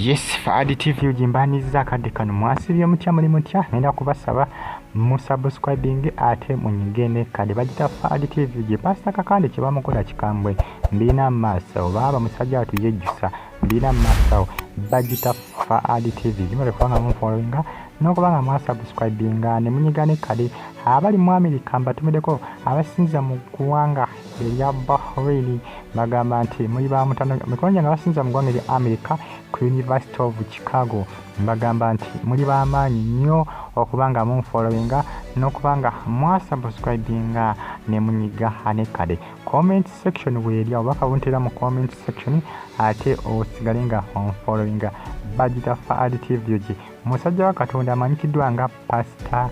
Yes, Fadi TV ujimbaniza kade kano mwasibye mutya muli mutya nenda kubasaba mu subscribing ate munyigene kade bagita Fadi TV je Pastor Kakande kibamukola kikambwe mbina masa baba musajja atu Yejuusa mbina masa bagita Fadi TV jimale kwanga mu followinga nokubanga mwa subscribing ne munyigane kade abali mu America mbatumedeko abasinza mu kuwanga ya Bahrain bagamba nti muri ba mutano mikonja ngabasinza mu gwanga ya America ku University of Chicago bagamba nti muri ba manyi nnyo okubanga mu followinga nokubanga mwa subscribing ne munyiga hane kade comment section weri abaka buntera mu comment section ate osigalenga on followinga bagita Fadi TV musajja wa Katonda amanyikidwa nga Pastor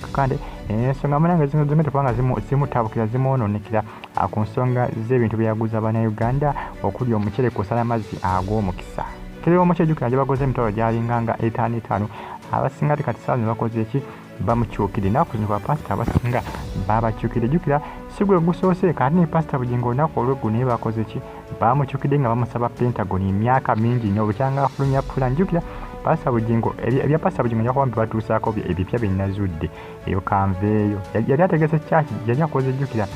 Kakande ensonga munange zino tupanga zimutabukira zimononekera ku nsonga z'ebintu byaguza bana Uganda okuli omucere kusala amazzi ag'omukisa kiri omucere jukira gye bakoze emitolo gyalinganga 5 abasinga kati saani bakoze eki bamukyukire naku zino bapasita abasinga babakyukire jukira sigwe gusoose kati ne pasita bugingo naku olweggu naye bakoze eki bamukyukire nga bamusaba Pentagon emyaka mingi nnyo bukyanga afulumya plan jukira pasita bugingo ebya pasita bugingo nyakwambi batuusaako ebipya byenazudde eyo kanveeyo yali ategese church yali akoze jukira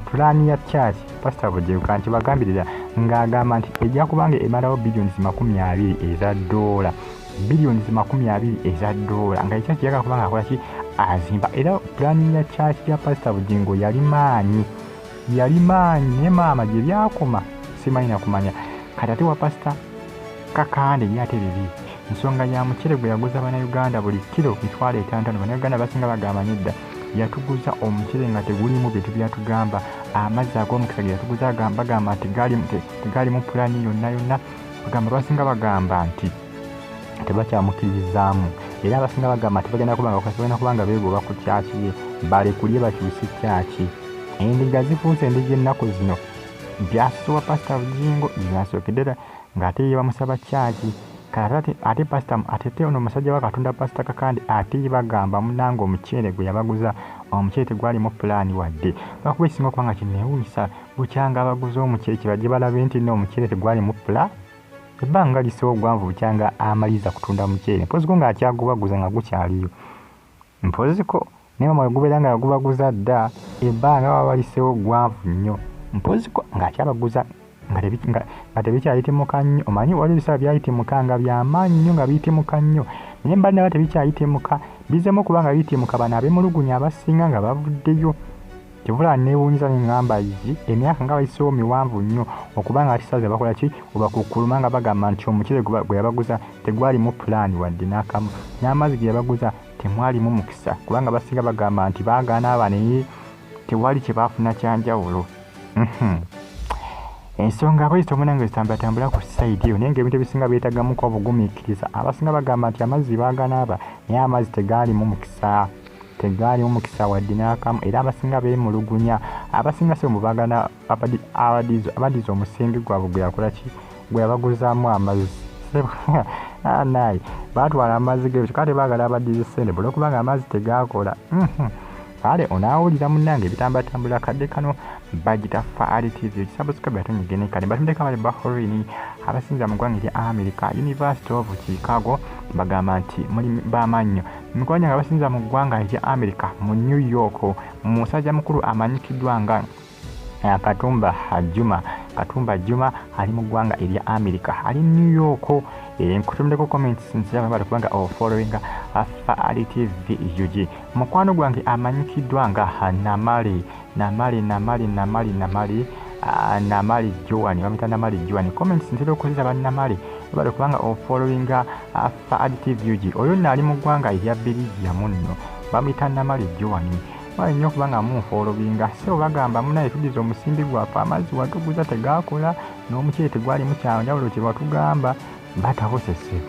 plan ya church pasita bugingo kanti bagambirira ng'agamba nti ejja kubanga emalawo billions 20 eza dola billions 20 eza dola nga church yaga kubanga akola ki azimba era plan ya church ya pasita bugingo yali maanyi ne mama gye byakoma simanyi na kumanya kati wa pasita Kakande yatereri nsonga ya mucere gwe yaguza bana Uganda buli kilo 5 bana Uganda basinga bagamanyidda yatuguza omucere nga tegulimu bintu byatugamba amazzi ag'omukisa yatuguza bagamba nti gali mu pulani yonna bagamba basinga bagamba nti tebakyamukirizaamu era abasinga bagamba nti bagenda kubanga okasobona kubanga beegoba ku kyaki ye balekulye bakyusi kyaki endiga zifuuse endigi ennaku zino byasuwa pasita bugingo byasookedera ng'ate ye bamusaba kyaki ate pasita atete ono musajja wa Katonda Pastor Kakande ate ye bagamba munanga omucere gwe yabaguza omucere tegwali mu pulaani wadde lwakuba ekisinga okubanga kinneewuunyisa bukyanga abaguza omucere kibajje balabe nti n'omucere tegwali mu pulaani ebbanga lisewo ogwanvu bukyanga amaliza kutunda mucere mpoziko ng'akyagubaguza nga gukyaliyo mpoziko naye mama wegubeera nga yagubaguza dda ebbanga baba balisewo ogwanvu nnyo mpoziko ng'akyabaguza nga tebikyayitimuka nnyo omanyi wali ebisala byayitimuka nga byamaanyi nnyo nga biyitimuka nnyo naye mbali naba tebikyayitimuka bizemu okuba nga biyitimuka bano ab'emulugunya abasinga nga bavuddeyo kivula neewuunyiza neŋŋamba yi emyaka nga bayiseewo miwanvu nnyo okuba nga atisaze bakola ki obakukuluma nga bagamba nti omucere gwe yabaguza tegwali mu pulaani wadde n'akamu n'amazzi ge yabaguza temwalimu mukisa kubanga basinga bagamba nti baagaana aba naye tewali kye baafuna kyanjawulo ensonga abayizi omunange zitambulatambula ku sayidi eyo naye ng'ebintu ebisinga beetagamuko obugumiikiriza abasinga bagamba nti amazzi baagaana aba naye amazzi tegaalimu mukisa wadde n'akamu era abasinga beemulugunya abasinga se mubagana abadiza omusimbi gwabwe gwe yakola ki gwe yabaguzaamu amazzi naye baatwala amazzi g'ebyo kale baagala abadiza sente buli okubanga amazzi tegaakola kale onaawulira munnange ebitambulatambula kadde kano bagita Fadi TV ekisabusikabe atonyigene kale batumideko abali Bahrain abasinza mu ggwanga erya America University of Chicago bagamba nti muli bamannyo mikwanya nga basinza mu ggwanga erya America mu New York musajja mukulu amanyikiddwa nga Katumba Juma ali mu ggwanga erya America ali New York nkutumideko comments nziraba bali kubanga followinga Fadi TV yuji mukwano gwange amanyikiddwa nga Namali Joani bamita Namali Joani comments ntera okozesa bannamali bali kubanga followinga Fadi TV yuji oyo nali mu ggwanga erya Belgium nno bamita Namali Joani wali nnyo kubanga munfollowinga so bagamba munaye tudiza omusimbi gwaffe amazzi watuguza tegaakola n'omucere tegwali mukyawulo kye batugamba batabosese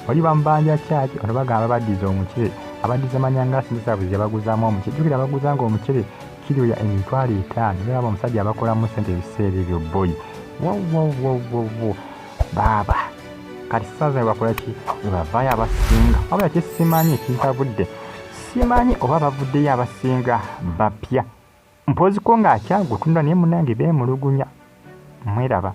oli bambanja kyaki ono bagamba badiza omucere abadiza manyanga sinzisabuzi yabaguzaamu omucere jukira baguzanga omucere kilo ya 5 era omusajja abakola mu sente ebiseera ebyo boy wo baba kati saza bakola ki bavaayo abasinga wabula kyesimanyi ekimpabudde simanyi oba bavuddeyo abasinga bapya mpoziko ng'akyagutunda naye munange beemulugunya mweraba